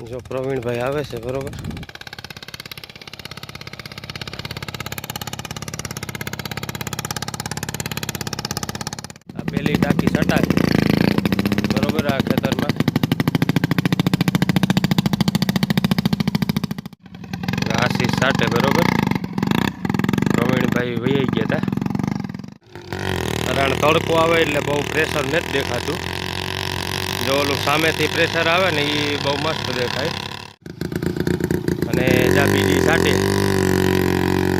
જો પ્રવીણભાઈ આવે છે બરોબર. આ પેલી ટાંકી સટાય બરોબર આ ખેતરમાં. આશીષ સાટે બરોબર. પ્રવીણભાઈ વહી ગયા હતા. કારણ તડકો આવે એટલે બહુ પ્રેશર નથી દેખાતું. જો ઓલું સામેથી પ્રેશર આવે ને એ બહુ મસ્ત દેખાય. અને જ્યાં બીજી સાટે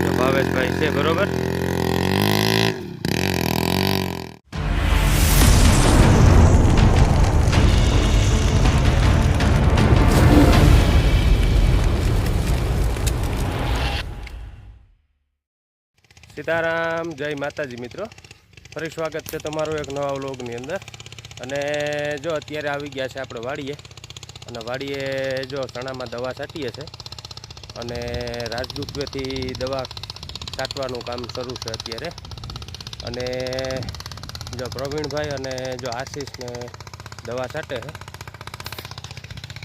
જો ભાવેશભાઈ છે બરોબર. સીતારામ, જય માતાજી મિત્રો. ફરી સ્વાગત છે તમારું એક નવા વ્લોગની અંદર. અને જો અત્યારે આવી ગયા છે આપણે વાડીએ. અને વાડીએ જો ચણામાં દવા છાંટીએ છે. અને રાજદૂતવેથી દવા છાંટવાનું કામ શરૂ છે અત્યારે. અને જો પ્રવીણભાઈ અને જો આશીષને દવા છાંટે છે.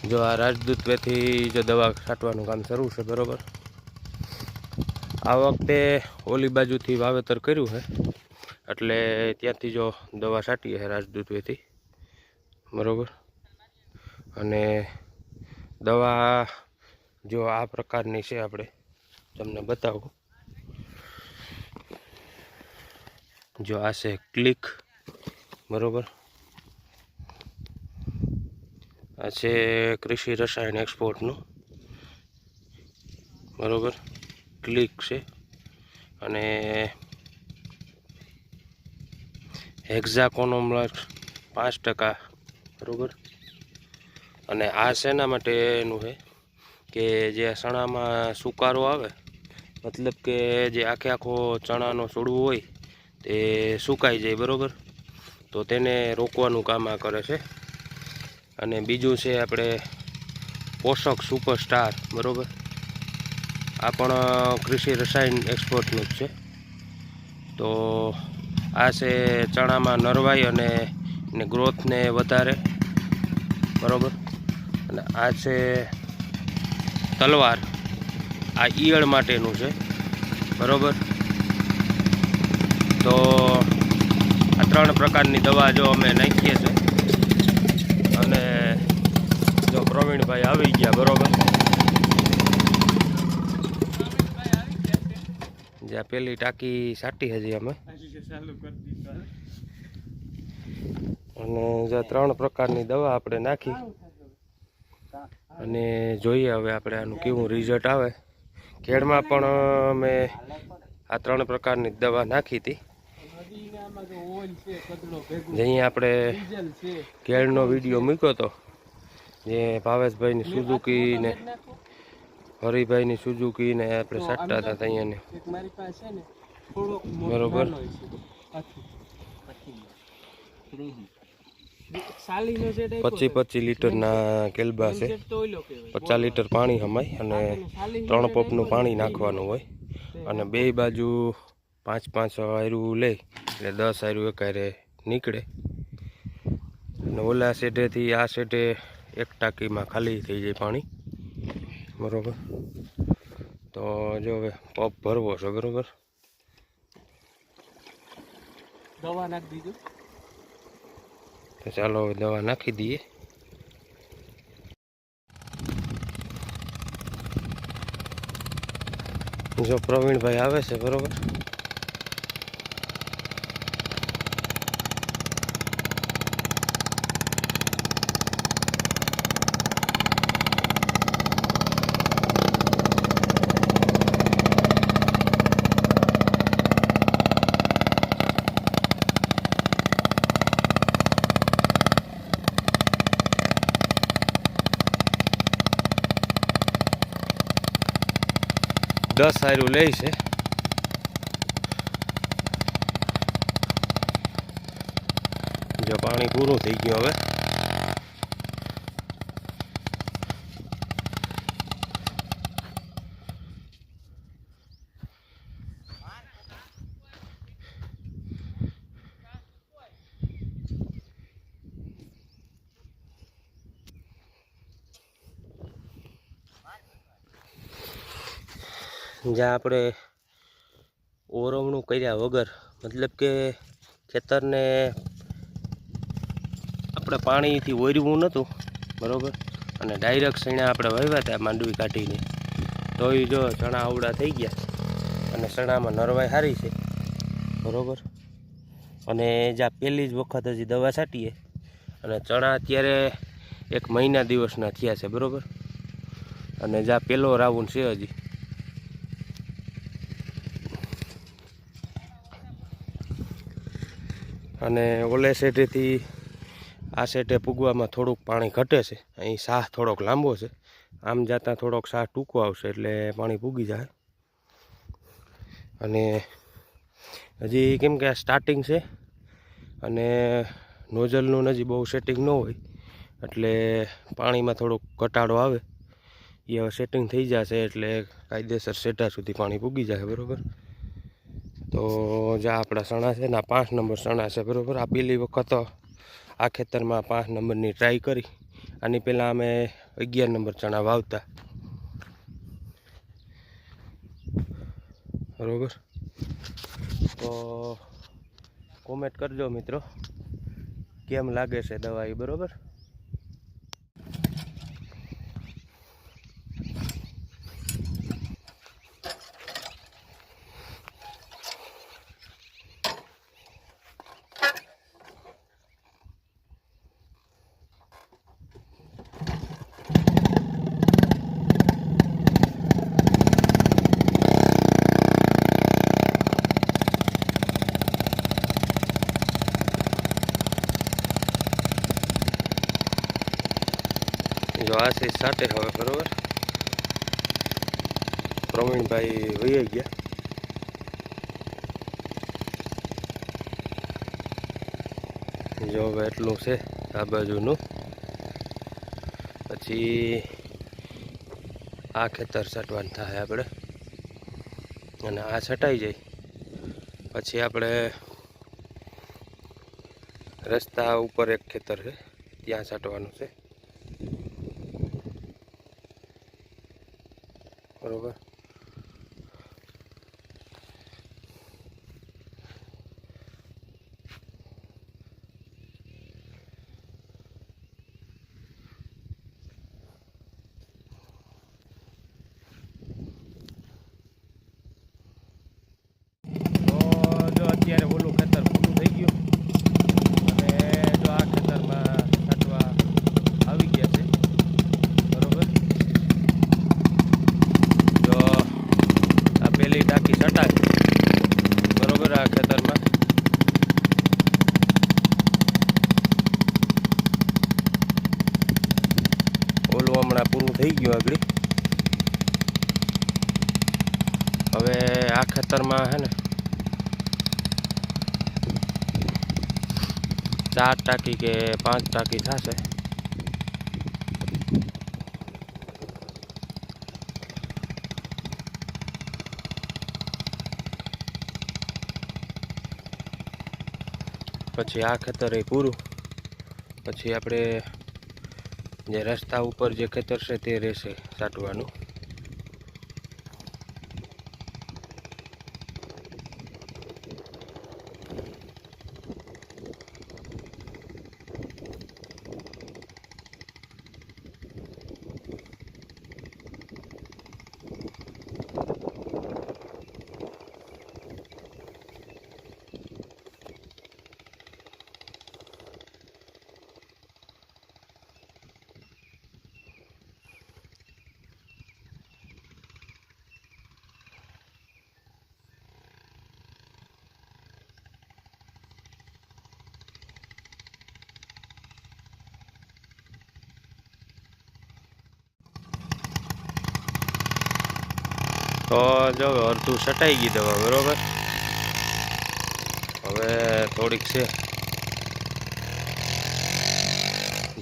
જો આ રાજદૂતવેથી જો દવા છાંટવાનું કામ શરૂ છે બરાબર. આ વખતે ઓલી બાજુથી વાવેતર કર્યું છે એટલે ત્યાંથી જો દવા છાંટીએ છે રાજદૂતવેથી બરાબર. અને દવા જો આ પ્રકારની છે, આપણે તમને બતાવું. જો આ છે ક્લિક બરાબર. આ છે કૃષિ રસાયણ એક્સપોર્ટનું બરાબર. ક્લિક છે અને હેક્ઝાકોનોમલાસ 5% બરાબર. અને આ શેના માટેનું છે કે જે ચણામાં સુકારો આવે, મતલબ કે જે આખો ચણાનો છોડવું હોય તે સુકાઈ જાય બરાબર. તો તેને રોકવાનું કામ આ કરે છે. અને બીજું છે આપણે પોષક સુપરસ્ટાર બરાબર. આ પણ કૃષિ રસાયણ એક્સપોર્ટનું જ છે. તો આ છે ચણામાં નરવાઈ અને ગ્રોથને વધારે બરાબર. અને આ છે તલવાર, આ ઈયળ માટેનું છે બરાબર. તો આ 3 પ્રકારની દવા જો અમે નાખીએ છીએ. અને જો પ્રવીણભાઈ આવી ગયા બરાબર. જ્યાં પેલી ટાંકી છાંટી હજી અમે. અને જો 3 પ્રકારની દવા આપણે નાખી. અને જોઈએ હવે આપણે આનું કેવું રિઝલ્ટ આવે. કેળમાં પણ અમે આ 3 પ્રકારની દવા નાખી હતી. અહીં આપણે કેળનો વિડીયો મૂક્યો હતો, જે ભાવેશભાઈની સુઝુકી ને હરિભાઈની સુઝુકી ને આપણે છાંટતા હતા અહીંયા બરોબર. 25 લીટરના કેલબા છે. 50 લીટર પાણી હમાય અને 3 પંપનું પાણી નાખવાનું હોય. અને બે બાજુ 5 આયરું લે એટલે 10 આયરું એકારે નીકળે. અને ઓલા સેટેથી આ સેટે એક ટાંકીમાં ખાલી થઈ જાય પાણી બરોબર. તો જો હવે પંપ ભરવો છે બરોબર. દવા નાખી દીધું તો ચાલો હવે દવા નાખી દઈએ. જો પ્રવીણભાઈ આવે છે બરોબર. દસ આયરું લે છે. જો પાણી પૂરું થઈ ગયું હવે. જ્યાં આપણે ઓરવણું કર્યા વગર, મતલબ કે ખેતરને આપણે પાણીથી ઓરવું નહોતું, બરાબર, અને ડાયરેક્ટ સણ્યા આપણે વાવ્યા હતા માંડવી કાઢીને, તો એ જો ચણા આવડા થઈ ગયા અને ચણામાં નરવાઈ સારી છે, બરાબર. અને જ્યાં પહેલી જ વખત હજી દવા છાંટીએ અને ચણા અત્યારે 1 મહિના દિવસના થયા છે, બરાબર. અને જ્યાં પહેલો રાઉન્ડ છે હજી. અને ઓલે સેટેથી આ સેટે પૂગવામાં થોડુંક પાણી ઘટે છે, અહીં સાહ થોડોક લાંબો છે, આમ જતાં થોડોક સાહ ટૂંકો આવશે એટલે પાણી પૂગી જાય. અને હજી કેમ કે આ સ્ટાર્ટિંગ છે અને નોઝલનું હજી બહુ સેટિંગ ન હોય એટલે પાણીમાં થોડોક ઘટાડો આવે, એ હવે સેટિંગ થઈ જશે એટલે કાયદેસર સેટા સુધી પાણી પૂગી જાય, બરાબર. તો જ્યાં આપણા ચણા છે ને 5 નંબર ચણા છે, બરાબર. આ પહેલી વખત આ ખેતરમાં 5 નંબરની ટ્રાય કરી. આની પહેલાં અમે 11 નંબર ચણા વાવતા, બરાબર. તો કોમેન્ટ કરજો મિત્રો કેમ લાગે છે દવા એ, બરાબર. જો આ છે સાટે હવે, બરાબર. પ્રવીણભાઈ વહી ગયા. જો હવે એટલું છે આ બાજુનું, પછી આ ખેતર છટવાનું થાય આપણે, અને આ છટાઈ જાય પછી આપણે રસ્તા ઉપર એક ખેતર છે ત્યાં છાંટવાનું છે, બરાબર. તો જો અત્યારે ઓલું ખેતર પૂરું થઈ ગયું અને જો આ ખેતરમાં છાંટવા આવી ગયા છે, બરાબર. જો આ પહેલી ટાંકી છટાય, બરાબર. આ ખેતરમાં ઓલું હમણાં પૂરું થઈ ગયું આગળ. હવે આ ખેતરમાં છે ને 4 ટાંકી કે 5 ટાંકી થશે. પછી આ ખેતર એ પૂરું, પછી આપણે જે રસ્તા ઉપર જે ખેતર છે તે રહેશે છાંટવાનું. તો જો અડધું છટાઈ ગઈ દવા, બરાબર. હવે થોડીક છે,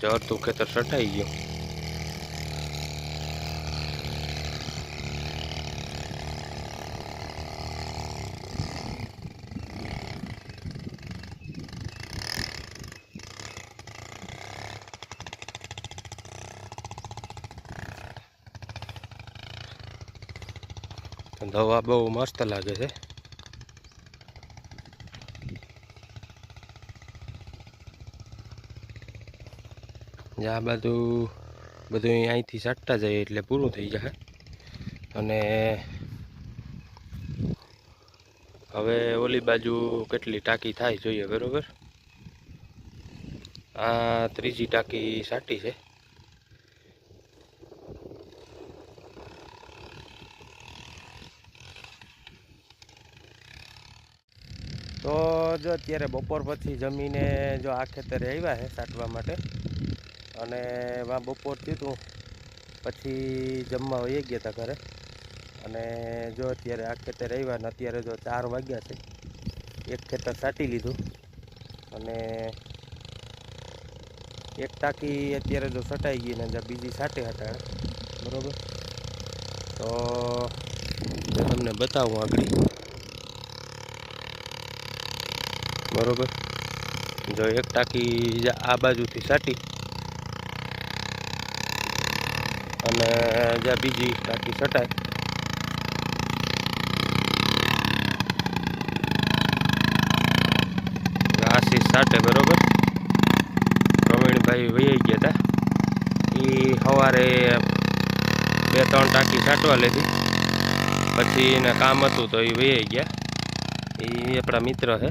જો અડધું ખેતર છટાઈ ગયું. દવા બહુ મસ્ત લાગે છે. આ બધું અહીંથી સાટતા જાય એટલે પૂરું થઈ જાય. અને હવે ઓલી બાજુ કેટલી ટાંકી થાય જોઈએ. બરોબર, આ ત્રીજી ટાંકી સાટી છે. તો જો અત્યારે બપોર પછી જમીને જો આ ખેતરે આવ્યા છે સાટવા માટે. અને બપોર થયું હતું પછી જમવા વહી ગયા હતા ઘરે. અને જો અત્યારે આ ખેતરે આવ્યા ને અત્યારે જો 4 વાગ્યા છે. એક ખેતર સાટી લીધું અને એક ટાંકી અત્યારે જો સટાઈ ગઈ ને બીજી સાટે હટાણે. બરાબર, તો તમને બતાવું આગળ. બરોબર, જો એક ટાંકી આ બાજુથી સાટી અને જ્યાં બીજી ટાંકી સટાય. આશીષ સાટે. બરોબર, પ્રવીણભાઈ વહી ગયા હતા. એ સવારે 2-3 ટાંકી સાટવા લીધી, પછી એને કામ હતું તો એ વહી ગયા. એ આપણા મિત્ર છે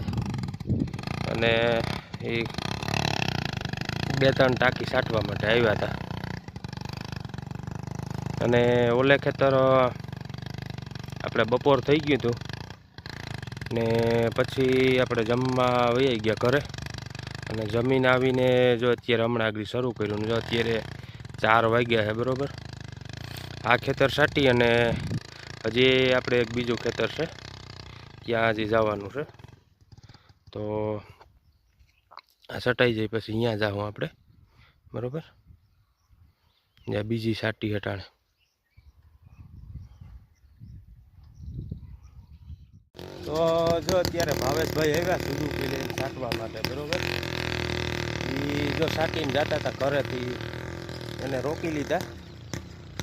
અને એ 2-3 ટાંકી સાટવા માટે આવ્યા હતા. અને ઓલે ખેતર આપણે બપોર થઈ ગયું હતું ને પછી આપણે જમવા વહી ગયા ઘરે. અને જમીન આવીને જો અત્યારે હમણાં આગળ શરૂ કર્યું ને જો અત્યારે 4 વાગ્યા છે. બરાબર, આ ખેતર સાટી અને હજી આપણે એક બીજું ખેતર છે ત્યાં હજી જવાનું છે. તો આ સટાઈ જાય પછી અહીંયા જાઉં આપણે. બરાબર, જ્યાં બીજી સાટી હટાણે. તો જો અત્યારે ભાવેશભાઈ આવ્યા સુઝુકી લઈને સાટવા માટે. બરાબર, એ જો સાટીને જતા હતા ઘરેથી, એને રોકી લીધા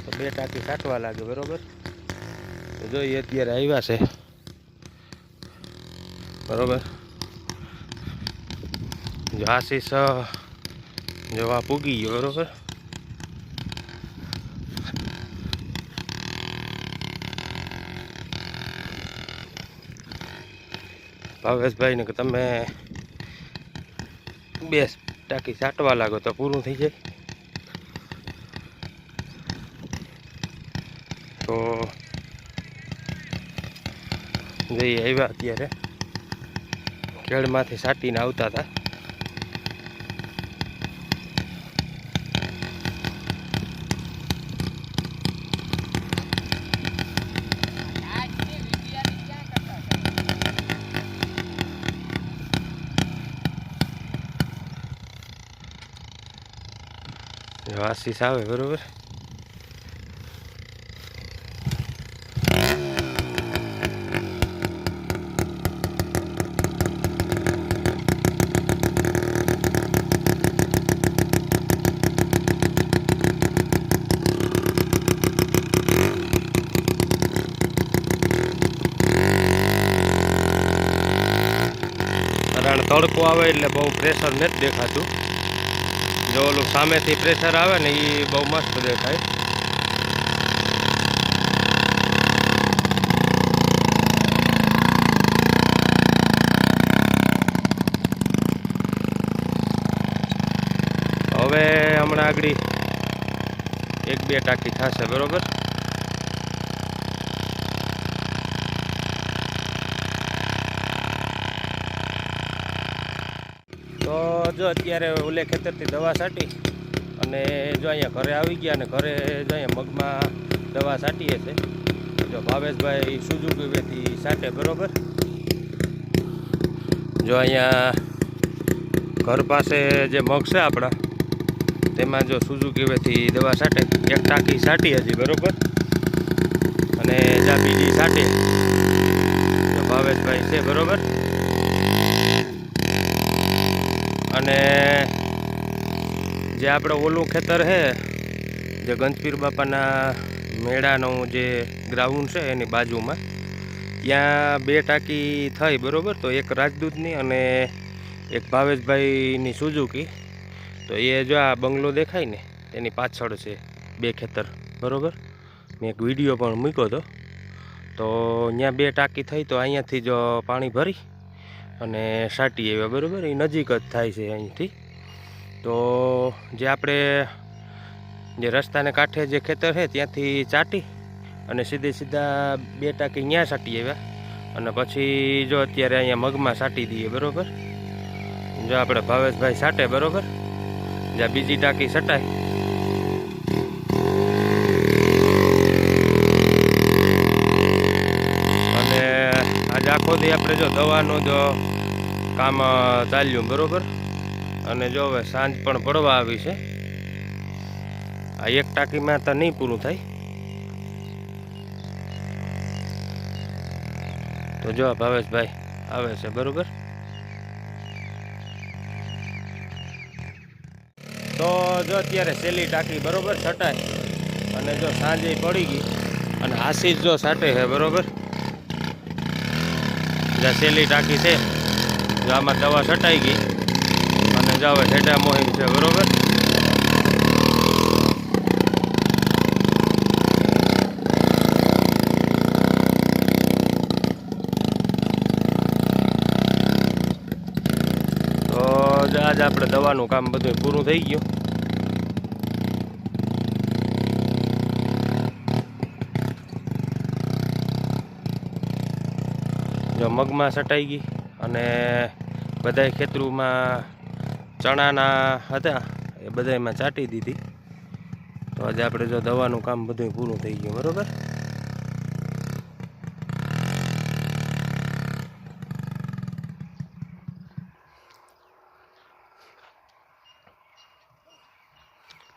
તો 2 ટાંકી સાટવા લાગે. બરાબર, તો જો એ અત્યારે આવ્યા છે. બરાબર, જો આશીષ જો આ પૂગી ગયો. બરાબર, ભાવેશભાઈને કે તમે 2 ટાંકી સાટવા લાગો તો પૂરું થઈ જાય. તો જઈ આવ્યા અત્યારે ખેડમાંથી સાટીને આવતા હતા. આશીષ આવે. બરોબર, કારણ તડકો આવે એટલે બહુ પ્રેશર નથી દેખાતું. જો ઓલું સામેથી પ્રેશર આવે ને એ બહુ મસ્ત દેખાય. હવે હમણાં આગળ 1-2 ટાંકી થશે. બરોબર, તો જો અત્યારે ઓલે ખેતરથી દવા છાંટી અને જો અહીંયા ઘરે આવી ગયા અને ઘરે જો અહીંયા મગમાં દવા છાંટીએ છે. જો ભાવેશભાઈ સુઝુકી છાંટે. બરોબર, જો અહીંયા ઘર પાસે જે મગ છે આપણા તેમાં જો સુઝુકી દવા છાંટે. 1 ટાંકી છાંટી હજી. બરોબર, અને જ્યાં બીજી છાંટે તો ભાવેશભાઈ છે. બરોબર, અને જે આપણે ઓલું ખેતર છે જે ગંજપીર બાપાના મેળાનું જે ગ્રાઉન્ડ છે એની બાજુમાં ત્યાં 2 ટાંકી થઈ બરાબર. તો એક રાજદૂતની અને એક ભાવેશભાઈની સુઝુકી. તો એ જો આ બંગલો દેખાય ને એની પાછળ છે 2 ખેતર બરાબર. મેં એક વિડીયો પણ મૂક્યો હતો. તો ત્યાં 2 ટાંકી થઈ. તો અહીંયાથી જો પાણી ભરી અને સાટી આવ્યા બરાબર. એ નજીક જ થાય છે અહીંથી. તો જે આપણે જે રસ્તાને કાંઠે જે ખેતર છે ત્યાંથી ચાટી અને સીધા 2 ટાંકી ત્યાં સાટી આવ્યા. અને પછી જો અત્યારે અહીંયા મગમાં સાટી દઈએ બરાબર. જો આપણે ભાવેશભાઈ સાટે બરાબર. જ્યાં બીજી ટાંકી સટાય અને આજે આખો દી આપણે જો દવાનું જો કામ ચાલ્યું બરાબર. અને જો હવે સાંજ પણ પડવા આવી છે. આ એક ટાંકીમાં તો નહીં પૂરું થાય. તો જો ભાવેશભાઈ આવે છે બરાબર. તો જો અત્યારે સેલી ટાંકી બરાબર છટાય અને જો સાંજે પડી ગઈ અને આશીષ જો સાટે છે બરાબર. જ્યાં સેલી ટાંકી છે જો આમાં દવા છટાઈ ગઈ અને જો હવે હેડા મોહિમ છે બરાબર. આજે આપણે દવાનું કામ બધું પૂરું થઈ ગયું. જો મગમાં સટાઈ ગઈ અને બધાય ખેતરોમાં ચણાના હતા એ બધામાં ચાટી દીધી. તો આજે આપણે જો દવાનું કામ બધું પૂરું થઈ ગયું બરાબર.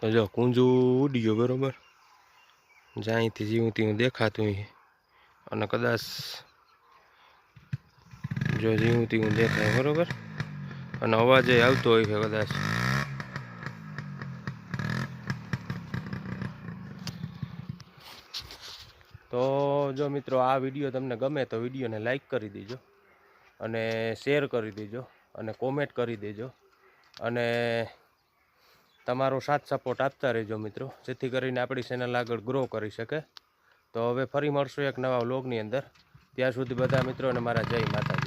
તો જો કુંજું ઉડી ગયો બરાબર. જ્યાંથી જીવું ત્યાં દેખાતું અને કદાચ જો જીવું ત્યાં દેખાય બરાબર. અને અવાજ આવતો હોય છે કદાચ. તો જો મિત્રો આ વિડીયો તમને ગમે તો વિડીયોને લાઈક કરી દેજો અને શેર કરી દેજો અને કોમેન્ટ કરી દેજો અને તમારો સાથ સપોર્ટ આપતા રહેજો મિત્રો, જેથી કરીને આપણી ચેનલ આગળ ગ્રો કરી શકે. તો હવે ફરી મળશું એક નવા વ્લોગની અંદર. ત્યાં સુધી બધા મિત્રોને મારા જય માતાજી.